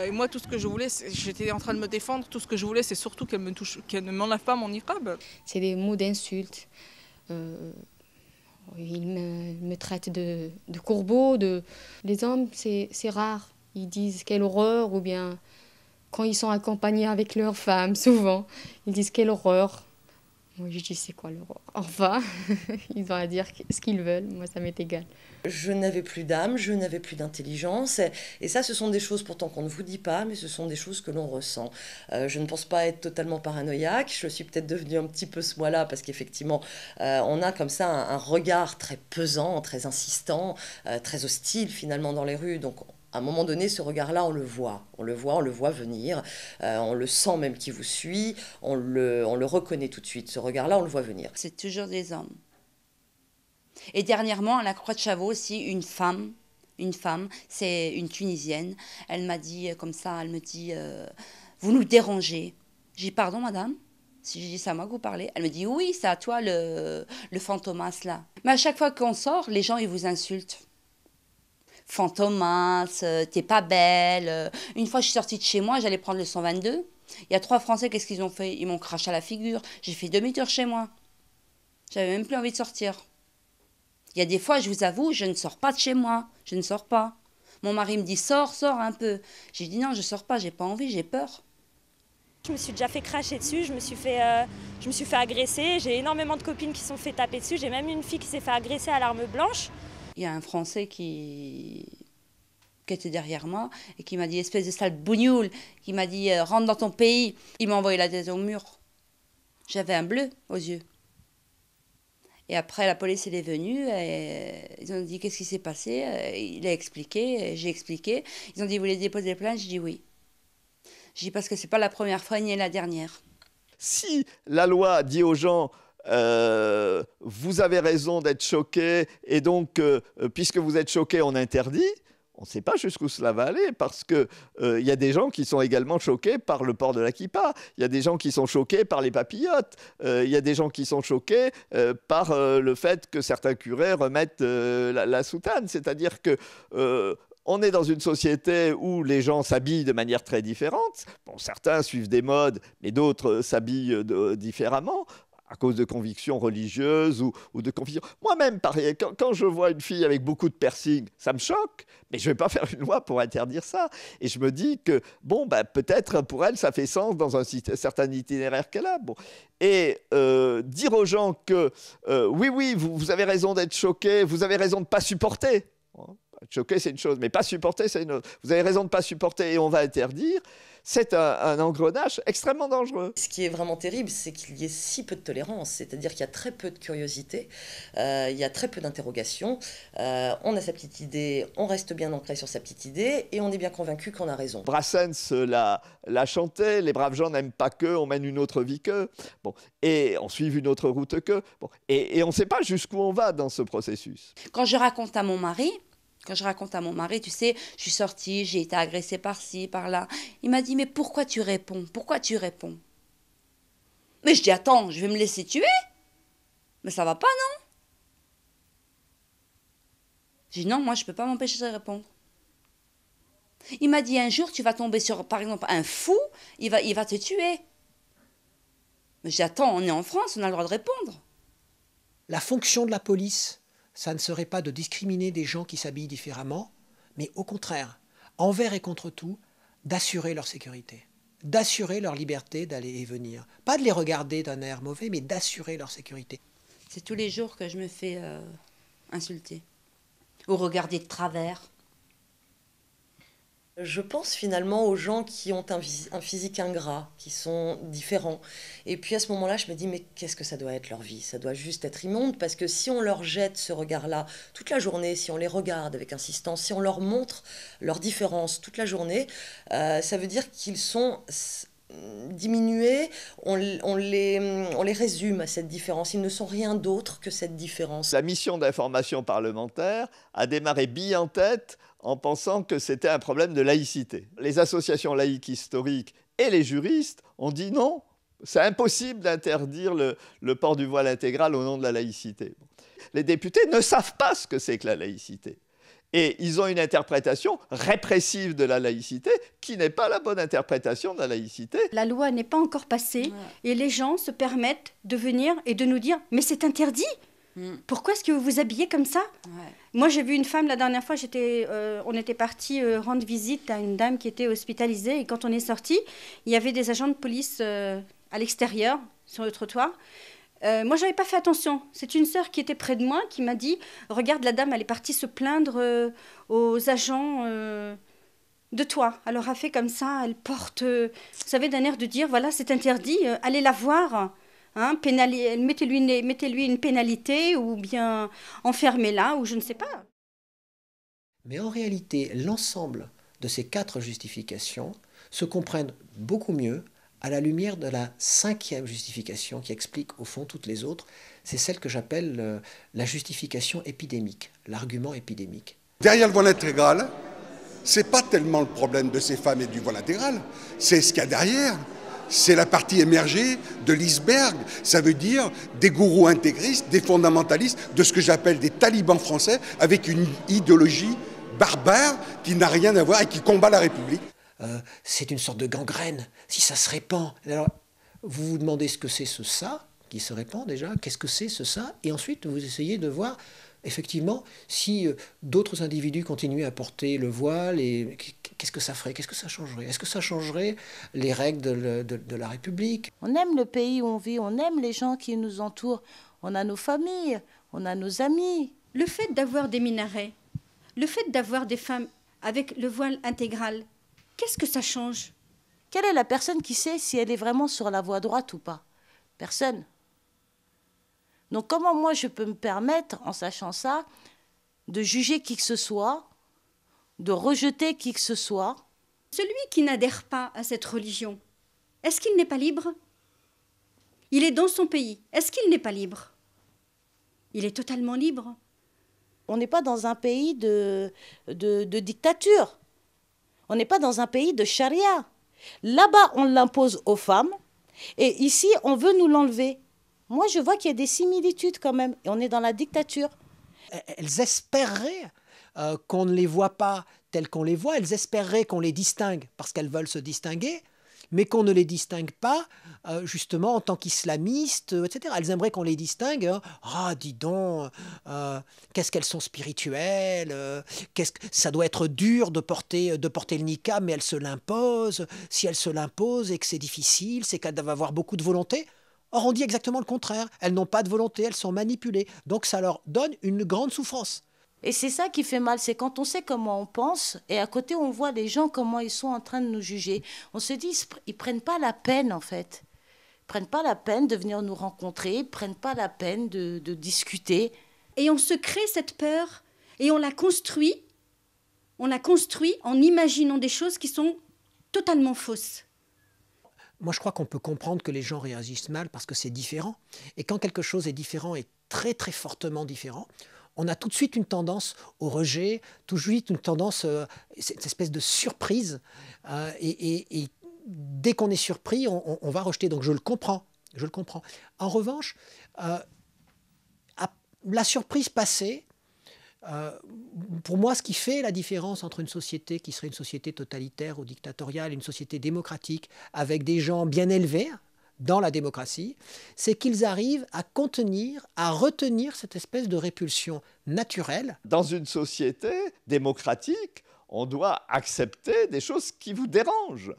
Et moi, tout ce que je voulais, j'étais en train de me défendre. Tout ce que je voulais, c'est surtout qu'elle ne m'enlève pas mon niqab.
C'est des mots d'insultes. Il me traite de courbeau. Les hommes, c'est rare. Ils disent quelle horreur, ou bien quand ils sont accompagnés avec leurs femmes, souvent, ils disent quelle horreur. Moi, je dis c'est quoi l'horreur? Enfin, ils ont à dire ce qu'ils veulent. Moi, ça m'est égal.
Je n'avais plus d'âme, je n'avais plus d'intelligence. Et ça, ce sont des choses pourtant qu'on ne vous dit pas, mais ce sont des choses que l'on ressent. Je ne pense pas être totalement paranoïaque. Je suis peut-être devenue un petit peu ce mois-là, parce qu'effectivement, on a comme ça un regard très pesant, très insistant, très hostile finalement dans les rues. Donc, à un moment donné, ce regard-là, on le voit venir, on le sent même qui vous suit, on le reconnaît tout de suite. Ce regard-là, on le voit venir.
C'est toujours des hommes. Et dernièrement, à la Croix de Chavaux aussi, une femme, c'est une Tunisienne, elle m'a dit comme ça, elle me dit « Vous nous dérangez ». J'ai dit « Pardon, madame ?» Si je dis c'est à moi que vous parlez, elle me dit « Oui, c'est à toi le fantomas là ». Mais à chaque fois qu'on sort, les gens, ils vous insultent. Fantomas, t'es pas belle. Une fois, je suis sortie de chez moi, j'allais prendre le 122. Il y a 3 Français, qu'est-ce qu'ils ont fait? Ils m'ont craché à la figure. J'ai fait demi-tour chez moi. J'avais même plus envie de sortir. Il y a des fois, je vous avoue, je ne sors pas de chez moi. Je ne sors pas. Mon mari me dit, sors un peu. J'ai dit, non, je sors pas, j'ai pas envie, j'ai peur.
Je me suis déjà fait cracher dessus, je me suis fait agresser. J'ai énormément de copines qui se sont fait taper dessus. J'ai même une fille qui s'est fait agresser à l'arme blanche.
Il y a un Français qui était derrière moi et qui m'a dit, espèce de sale bougnoule, qui m'a dit, rentre dans ton pays. Il m'a envoyé la tête au mur. J'avais un bleu aux yeux. Et après, la police elle est venue et ils ont dit, qu'est-ce qui s'est passé? Il a expliqué, j'ai expliqué. Ils ont dit, vous voulez déposer plainte? J'ai dit oui. J'ai dit, parce que c'est pas la première fois ni la dernière.
Si la loi dit aux gens, vous avez raison d'être choqués, et donc, puisque vous êtes choqués, on interdit, on ne sait pas jusqu'où cela va aller, parce qu'il y a des gens qui sont également choqués par le port de la kippa, il y a des gens qui sont choqués par les papillotes, il y a des gens qui sont choqués par le fait que certains curés remettent la soutane. C'est-à-dire que on est dans une société où les gens s'habillent de manière très différente. Bon, certains suivent des modes, mais d'autres s'habillent différemment, à cause de convictions religieuses ou de convictions. Moi-même, pareil, quand je vois une fille avec beaucoup de piercing, ça me choque, mais je ne vais pas faire une loi pour interdire ça. Et je me dis que, bon, bah, peut-être pour elle, ça fait sens dans un certain itinéraire qu'elle a. Bon. Et dire aux gens que, oui, vous avez raison d'être choqués, vous avez raison de ne pas supporter. Choquer, c'est une chose, mais pas supporter, c'est une autre. Vous avez raison de ne pas supporter et on va interdire. c'est un engrenage extrêmement dangereux.
Ce qui est vraiment terrible, c'est qu'il y ait si peu de tolérance, c'est-à-dire qu'il y a très peu de curiosité, il y a très peu d'interrogations, on a sa petite idée, on reste bien ancré sur sa petite idée et on est bien convaincu qu'on a raison.
Brassens l'a chanté, les braves gens n'aiment pas qu'eux, on mène une autre vie qu'eux, bon, et on suit une autre route qu'eux, bon, et on ne sait pas jusqu'où on va dans ce processus.
Quand je raconte à mon mari, tu sais, je suis sortie, j'ai été agressée par-ci, par-là. Il m'a dit, mais pourquoi tu réponds? Pourquoi tu réponds? Mais je dis, attends, je vais me laisser tuer? Mais ça va pas, non? J'ai dit, non, moi, je peux pas m'empêcher de répondre. Il m'a dit, un jour, tu vas tomber sur, par exemple, un fou, il va te tuer. Mais je dis, attends, on est en France, on a le droit de répondre.
La fonction de la police, ça ne serait pas de discriminer des gens qui s'habillent différemment, mais au contraire, envers et contre tout, d'assurer leur sécurité, d'assurer leur liberté d'aller et venir. Pas de les regarder d'un air mauvais, mais d'assurer leur sécurité.
C'est tous les jours que je me fais insulter ou regarder de travers.
Je pense finalement aux gens qui ont un physique ingrat, qui sont différents. Et puis à ce moment-là, je me dis, mais qu'est-ce que ça doit être leur vie? Ça doit juste être immonde, parce que si on leur jette ce regard-là toute la journée, si on les regarde avec insistance, si on leur montre leurs différences toute la journée, ça veut dire qu'ils sont diminués, on les résume à cette différence. Ils ne sont rien d'autre que cette différence.
La mission d'information parlementaire a démarré bille en tête en pensant que c'était un problème de laïcité. Les associations laïques historiques et les juristes ont dit non, c'est impossible d'interdire le port du voile intégral au nom de la laïcité. Les députés ne savent pas ce que c'est que la laïcité. Et ils ont une interprétation répressive de la laïcité qui n'est pas la bonne interprétation de la laïcité.
La loi n'est pas encore passée et les gens se permettent de venir et de nous dire « mais c'est interdit !» Pourquoi est-ce que vous vous habillez comme ça? Moi, j'ai vu une femme la dernière fois, on était parti rendre visite à une dame qui était hospitalisée. Et quand on est sorti, il y avait des agents de police à l'extérieur, sur le trottoir. Moi, je n'avais pas fait attention. C'est une sœur qui était près de moi qui m'a dit « Regarde, la dame, elle est partie se plaindre aux agents de toi. » Elle leur a fait comme ça, elle porte, vous savez, d'un air de dire « Voilà, c'est interdit, allez la voir. » Hein, mettez-lui une pénalité ou bien enfermez-la ou je ne sais pas.
Mais en réalité, l'ensemble de ces 4 justifications se comprennent beaucoup mieux à la lumière de la 5e justification qui explique au fond toutes les autres. C'est celle que j'appelle la justification épidémique, l'argument épidémique.
Derrière le voile intégral, c'est pas tellement le problème de ces femmes et du voile intégral, c'est ce qu'il y a derrière. C'est la partie émergée de l'iceberg. Ça veut dire des gourous intégristes, des fondamentalistes, de ce que j'appelle des talibans français, avec une idéologie barbare qui n'a rien à voir et qui combat la République.
C'est une sorte de gangrène, si ça se répand. Alors, vous vous demandez ce que c'est ce ça qui se répand déjà, qu'est-ce que c'est ce ça, et ensuite vous essayez de voir effectivement si d'autres individus continuaient à porter le voile, et qu'est-ce que ça ferait, qu'est-ce que ça changerait? Est-ce que ça changerait les règles de la République?
On aime le pays où on vit, on aime les gens qui nous entourent, on a nos familles, on a nos amis.
Le fait d'avoir des minarets, le fait d'avoir des femmes avec le voile intégral, qu'est-ce que ça change?
Quelle est la personne qui sait si elle est vraiment sur la voie droite ou pas? Personne. Donc comment moi je peux me permettre, en sachant ça, de juger qui que ce soit, de rejeter qui que ce soit?
Celui qui n'adhère pas à cette religion, est-ce qu'il n'est pas libre? Il est dans son pays, est-ce qu'il n'est pas libre? Il est totalement libre.
On n'est pas dans un pays de dictature. On n'est pas dans un pays de charia. Là-bas, on l'impose aux femmes, et ici, on veut nous l'enlever. Moi, je vois qu'il y a des similitudes quand même, et on est dans la dictature.
Elles espéreraient qu'on ne les voit pas telles qu'on les voit, elles espéreraient qu'on les distingue parce qu'elles veulent se distinguer, mais qu'on ne les distingue pas justement en tant qu'islamistes, etc. Elles aimeraient qu'on les distingue. Hein. Ah, dis donc, qu'est-ce qu'elles sont spirituelles, ça doit être dur de porter le niqab, mais elles se l'imposent. Si elles se l'imposent et que c'est difficile, c'est qu'elles doivent avoir beaucoup de volonté. Or, on dit exactement le contraire. Elles n'ont pas de volonté, elles sont manipulées. Donc, ça leur donne une grande souffrance.
Et c'est ça qui fait mal, c'est quand on sait comment on pense et à côté on voit les gens comment ils sont en train de nous juger. On se dit, ils prennent pas la peine en fait. Ils prennent pas la peine de venir nous rencontrer, ils prennent pas la peine de discuter.
Et on se crée cette peur et on la construit en imaginant des choses qui sont totalement fausses.
Moi, je crois qu'on peut comprendre que les gens réagissent mal parce que c'est différent. Et quand quelque chose est différent et très très fortement différent, on a tout de suite une tendance au rejet, tout de suite une tendance, cette espèce de surprise. Et dès qu'on est surpris, on va rejeter. Donc je le comprends. En revanche, la surprise passée, pour moi, ce qui fait la différence entre une société qui serait une société totalitaire ou dictatoriale et une société démocratique avec des gens bien élevés dans la démocratie, c'est qu'ils arrivent à contenir, à retenir cette espèce de répulsion naturelle.
Dans une société démocratique, on doit accepter des choses qui vous dérangent.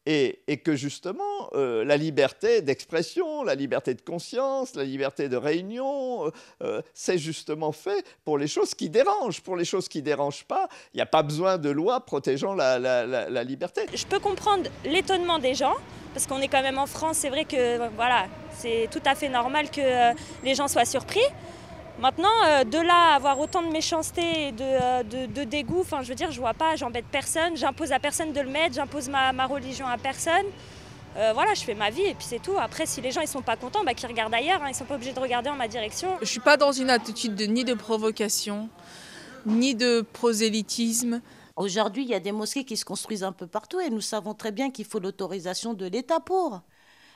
Et que justement, la liberté d'expression, la liberté de conscience, la liberté de réunion, c'est justement fait pour les choses qui dérangent. Pour les choses qui ne dérangent pas, il n'y a pas besoin de loi protégeant la liberté.
Je peux comprendre l'étonnement des gens, parce qu'on est quand même en France, c'est vrai que voilà, c'est tout à fait normal que les gens soient surpris. Maintenant, de là à avoir autant de méchanceté et de dégoût, enfin, je veux dire, je vois pas, j'embête personne, j'impose à personne de le mettre, j'impose ma religion à personne. Voilà, je fais ma vie et puis c'est tout. Après, si les gens ils sont pas contents, qu'ils regardent ailleurs, ils sont pas obligés de regarder en ma direction.
Je suis pas dans une attitude ni de provocation, ni de prosélytisme.
Aujourd'hui, il y a des mosquées qui se construisent un peu partout et nous savons très bien qu'il faut l'autorisation de l'État pour.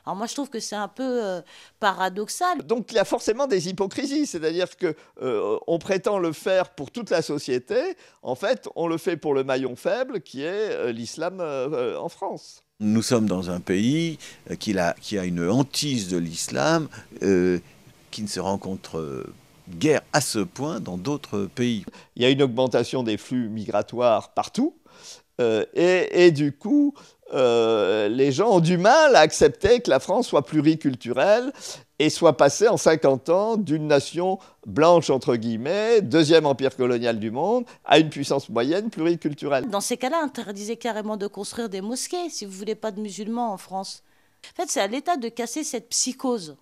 Alors moi, je trouve que c'est un peu paradoxal.
Donc il y a forcément des hypocrisies, c'est-à-dire qu'on prétend le faire pour toute la société, en fait, on le fait pour le maillon faible qui est l'islam en France.
Nous sommes dans un pays qui a une hantise de l'islam qui ne se rencontre guère à ce point dans d'autres pays.
Il y a une augmentation des flux migratoires partout et du coup, les gens ont du mal à accepter que la France soit pluriculturelle et soit passée en 50 ans d'une nation blanche, entre guillemets, deuxième empire colonial du monde, à une puissance moyenne pluriculturelle.
Dans ces cas-là, interdisez carrément de construire des mosquées si vous ne voulez pas de musulmans en France. En fait, c'est à l'État de casser cette psychose.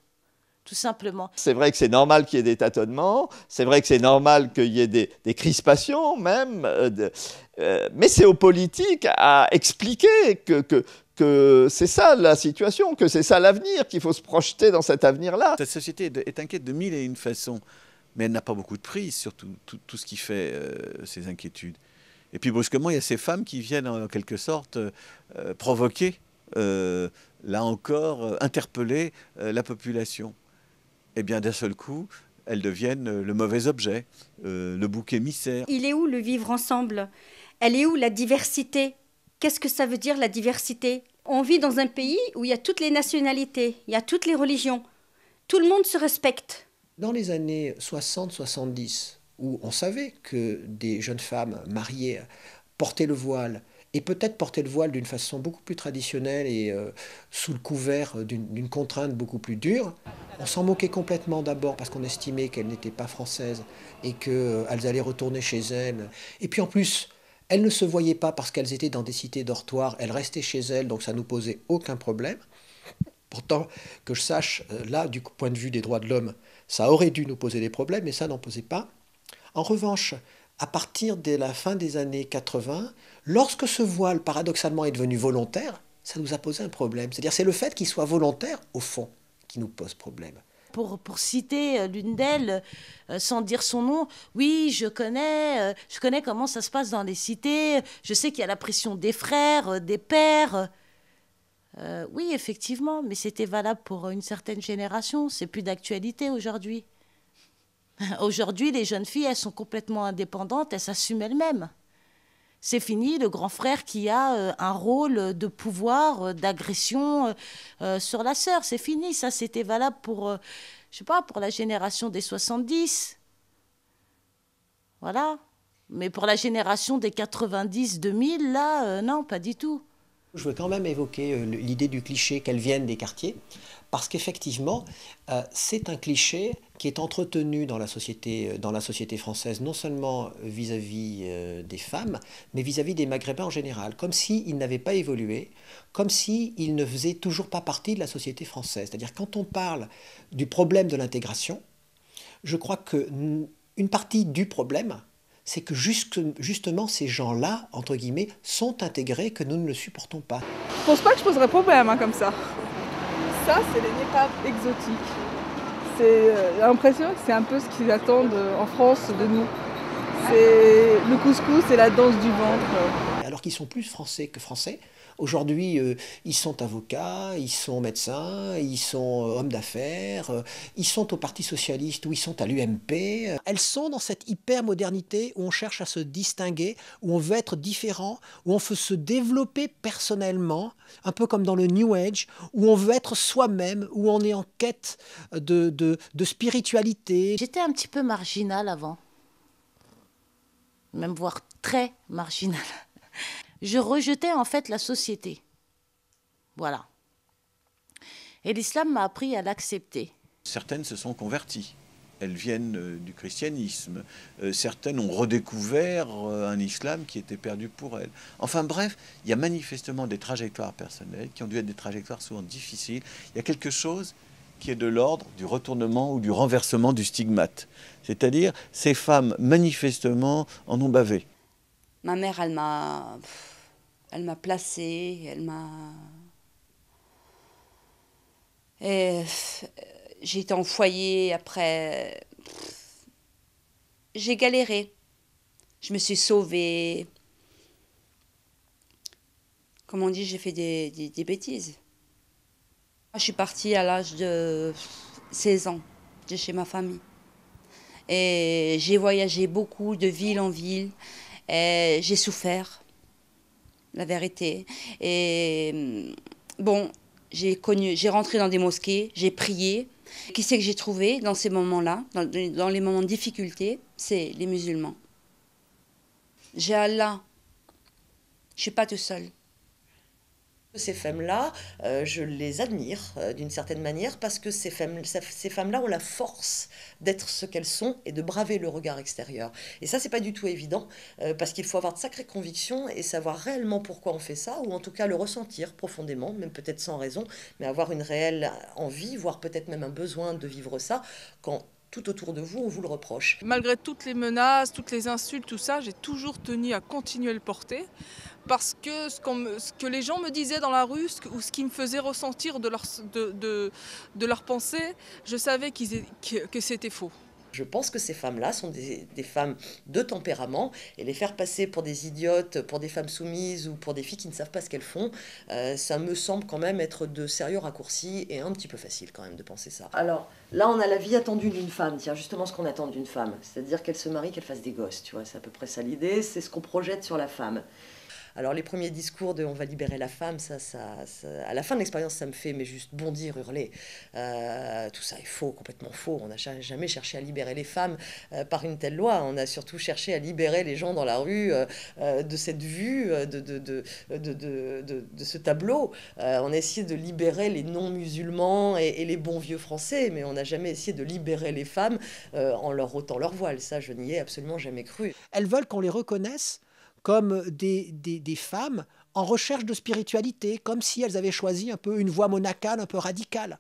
Tout simplement.
C'est vrai que c'est normal qu'il y ait des tâtonnements, c'est vrai que c'est normal qu'il y ait des crispations même, mais c'est aux politiques à expliquer que c'est ça la situation, que c'est ça l'avenir, qu'il faut se projeter dans cet avenir-là.
Cette société est inquiète de mille et une façons, mais elle n'a pas beaucoup de prise sur tout ce qui fait ces inquiétudes. Et puis brusquement, il y a ces femmes qui viennent en quelque sorte provoquer, là encore, interpeller la population. Et bien d'un seul coup, elles deviennent le mauvais objet, le bouc émissaire.
Il est où le vivre ensemble? Elle est où la diversité? Qu'est-ce que ça veut dire la diversité? On vit dans un pays où il y a toutes les nationalités, il y a toutes les religions. Tout le monde se respecte.
Dans les années 60-70, où on savait que des jeunes femmes mariées portaient le voile, et peut-être porter le voile d'une façon beaucoup plus traditionnelle et sous le couvert d'une contrainte beaucoup plus dure. On s'en moquait complètement d'abord parce qu'on estimait qu'elles n'étaient pas françaises et qu'elles allaient retourner chez elles. Et puis en plus, elles ne se voyaient pas parce qu'elles étaient dans des cités dortoirs, elles restaient chez elles, donc ça ne nous posait aucun problème. Pourtant, que je sache, là, du point de vue des droits de l'homme, ça aurait dû nous poser des problèmes, mais ça n'en posait pas. En revanche, à partir de la fin des années 80, lorsque ce voile, paradoxalement, est devenu volontaire, ça nous a posé un problème. C'est-à-dire c'est le fait qu'il soit volontaire, au fond, qui nous pose problème.
Pour citer l'une d'elles, sans dire son nom, oui, je connais comment ça se passe dans les cités, je sais qu'il y a la pression des frères, des pères. Oui, effectivement, mais c'était valable pour une certaine génération, c'est plus d'actualité aujourd'hui. Aujourd'hui, les jeunes filles, elles sont complètement indépendantes, elles s'assument elles-mêmes. C'est fini le grand frère qui a un rôle de pouvoir, d'agression sur la sœur. C'est fini, ça c'était valable pour, je sais pas, pour la génération des 70. Voilà. Mais pour la génération des 90-2000, là, non, pas du tout.
Je veux quand même évoquer l'idée du cliché qu'elles viennent des quartiers, parce qu'effectivement, c'est un cliché qui est entretenu dans la société française, non seulement vis-à-vis des femmes, mais vis-à-vis des Maghrébins en général, comme s'ils n'avaient pas évolué, comme s'ils ne faisaient toujours pas partie de la société française. C'est-à-dire quand on parle du problème de l'intégration, je crois qu'une partie du problème, c'est que justement ces gens-là, entre guillemets, sont intégrés, que nous ne le supportons pas.
Je pense pas que je poserais problème comme ça. Ça, c'est les niqabs exotiques. J'ai l'impression que c'est un peu ce qu'ils attendent en France de nous. C'est le couscous et la danse du ventre.
Alors qu'ils sont plus français que français. Aujourd'hui, ils sont avocats, ils sont médecins, ils sont hommes d'affaires, ils sont au Parti Socialiste ou ils sont à l'UMP. Elles sont dans cette hyper-modernité où on cherche à se distinguer, où on veut être différent, où on veut se développer personnellement, un peu comme dans le New Age, où on veut être soi-même, où on est en quête de spiritualité.
J'étais un petit peu marginale avant, même voire très marginale. Je rejetais en fait la société. Voilà. Et l'islam m'a appris à l'accepter.
Certaines se sont converties. Elles viennent du christianisme. Certaines ont redécouvert un islam qui était perdu pour elles. Enfin bref, il y a manifestement des trajectoires personnelles qui ont dû être des trajectoires souvent difficiles. Il y a quelque chose qui est de l'ordre du retournement ou du renversement du stigmate. C'est-à-dire, ces femmes, manifestement, en ont bavé.
Ma mère, elle m'a placée, j'ai été en foyer, après, j'ai galéré. Je me suis sauvée. Comme on dit, j'ai fait des bêtises. Je suis partie à l'âge de 16 ans de chez ma famille. Et j'ai voyagé beaucoup de ville en ville. J'ai souffert, la vérité. Et bon, j'ai rentré dans des mosquées, j'ai prié. Qui c'est que j'ai trouvé dans ces moments-là, dans les moments de difficulté? C'est les musulmans. J'ai Allah. Je ne suis pas tout seul.
Ces femmes-là, je les admire d'une certaine manière parce que ces femmes-là ont la force d'être ce qu'elles sont et de braver le regard extérieur. Et ça, c'est pas du tout évident parce qu'il faut avoir de sacrées convictions et savoir réellement pourquoi on fait ça, ou en tout cas le ressentir profondément, même peut-être sans raison, mais avoir une réelle envie, voire peut-être même un besoin de vivre ça quand tout autour de vous, on vous le reproche.
Malgré toutes les menaces, toutes les insultes, tout ça, j'ai toujours tenu à continuer le porter. Parce que ce que les gens me disaient dans la rue, ou ce qui me faisait ressentir de leur pensée, je savais que c'était faux.
Je pense que ces femmes-là sont des femmes de tempérament, et les faire passer pour des idiotes, pour des femmes soumises ou pour des filles qui ne savent pas ce qu'elles font, ça me semble quand même être de sérieux raccourcis et un petit peu facile quand même de penser ça. Alors là, on a la vie attendue d'une femme, tiens, justement ce qu'on attend d'une femme, c'est-à-dire qu'elle se marie, qu'elle fasse des gosses, tu vois, c'est à peu près ça l'idée, c'est ce qu'on projette sur la femme. Alors les premiers discours de « on va libérer la femme », ça, à la fin de l'expérience, ça me fait mais juste bondir, hurler. Tout ça est faux, complètement faux. On n'a jamais cherché à libérer les femmes par une telle loi. On a surtout cherché à libérer les gens dans la rue de cette vue, de ce tableau. On a essayé de libérer les non-musulmans et les bons vieux français, mais on n'a jamais essayé de libérer les femmes en leur ôtant leur voile. Ça, je n'y ai absolument jamais cru.
Elles veulent qu'on les reconnaisse comme des femmes en recherche de spiritualité, comme si elles avaient choisi un peu une voie monacale, un peu radicale.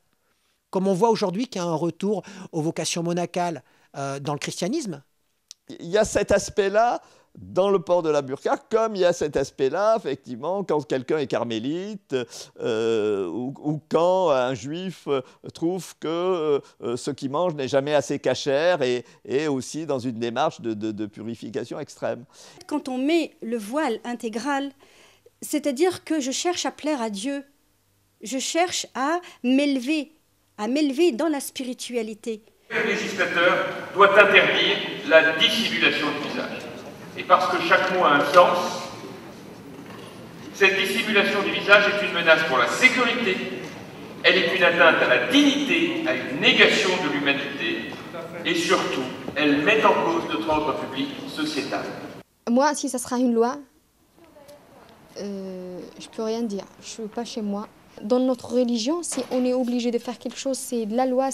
Comme on voit aujourd'hui qu'il y a un retour aux vocations monacales dans le christianisme.
Il y a cet aspect-là dans le port de la burqa, comme il y a cet aspect-là, effectivement, quand quelqu'un est carmélite ou quand un juif trouve que ce qu'il mange n'est jamais assez cachère et aussi dans une démarche de purification extrême.
Quand on met le voile intégral, c'est-à-dire que je cherche à plaire à Dieu, je cherche à m'élever dans la spiritualité.
Le législateur doit interdire la dissimulation du visage. Et parce que chaque mot a un sens, cette dissimulation du visage est une menace pour la sécurité, elle est une atteinte à la dignité, à une négation de l'humanité, et surtout, elle met en cause notre ordre public sociétal.
Moi, si ça sera une loi, Je peux rien dire, je suis pas chez moi. Dans notre religion, si on est obligé de faire quelque chose, c'est de la loi,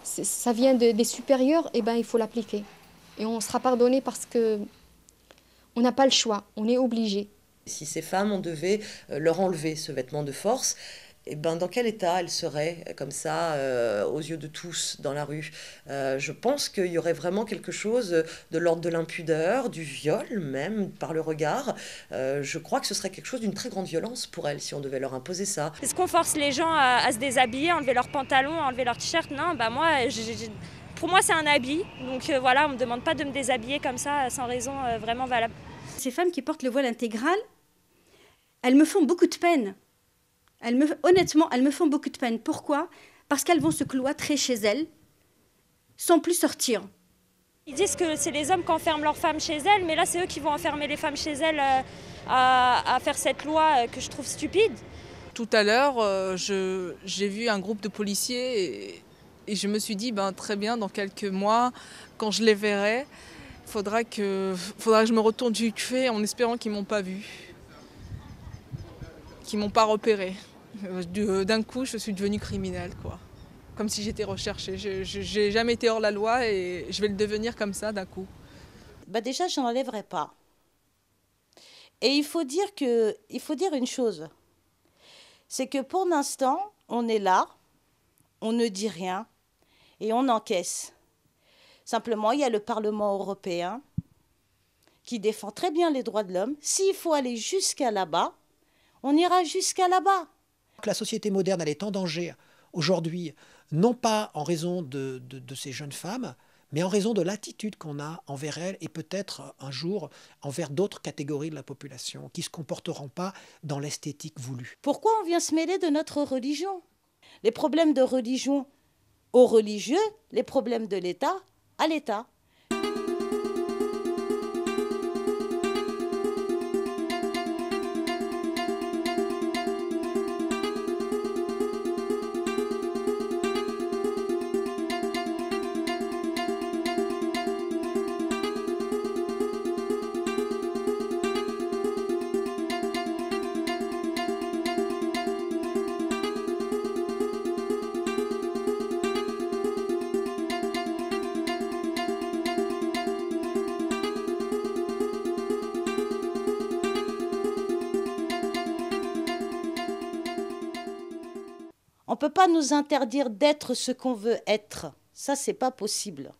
ça vient des supérieurs, et ben il faut l'appliquer. Et on sera pardonné parce que on n'a pas le choix, on est obligé.
Si ces femmes, on devait leur enlever ce vêtement de force, eh ben, dans quel état elles seraient, comme ça, aux yeux de tous, dans la rue? Je pense qu'il y aurait vraiment quelque chose de l'ordre de l'impudeur, du viol même, par le regard. Je crois que ce serait quelque chose d'une très grande violence pour elles, si on devait leur imposer ça.
Est-ce qu'on force les gens à se déshabiller, enlever leurs pantalons, enlever leurs t-shirts? Non, bah moi, pour moi, c'est un habit. Donc voilà, on ne me demande pas de me déshabiller comme ça, sans raison vraiment valable.
Ces femmes qui portent le voile intégral, elles me font beaucoup de peine. Honnêtement, elles me font beaucoup de peine. Pourquoi? Parce qu'elles vont se cloîtrer chez elles, sans plus sortir.
Ils disent que c'est les hommes qui enferment leurs femmes chez elles, mais là, c'est eux qui vont enfermer les femmes chez elles à faire cette loi que je trouve stupide.
Tout à l'heure, j'ai vu un groupe de policiers et je me suis dit, ben, très bien, dans quelques mois, quand je les verrai, faudra que je me retourne du cul en espérant qu'ils ne m'ont pas vu, qu'ils ne m'ont pas repéré. D'un coup, je suis devenue criminelle, quoi. Comme si j'étais recherchée. Je n'ai jamais été hors la loi et je vais le devenir comme ça d'un coup.
Bah déjà, je n'enlèverai pas. Et il faut dire une chose. C'est que pour l'instant, on est là, on ne dit rien et on encaisse. Simplement, il y a le Parlement européen qui défend très bien les droits de l'homme. S'il faut aller jusqu'à là-bas, on ira jusqu'à là-bas.
La société moderne, elle est en danger aujourd'hui, non pas en raison de ces jeunes femmes, mais en raison de l'attitude qu'on a envers elles et peut-être un jour envers d'autres catégories de la population qui ne se comporteront pas dans l'esthétique voulue.
Pourquoi on vient se mêler de notre religion? Les problèmes de religion aux religieux, les problèmes de l'État à l'État. On ne peut pas nous interdire d'être ce qu'on veut être. Ça, c'est pas possible.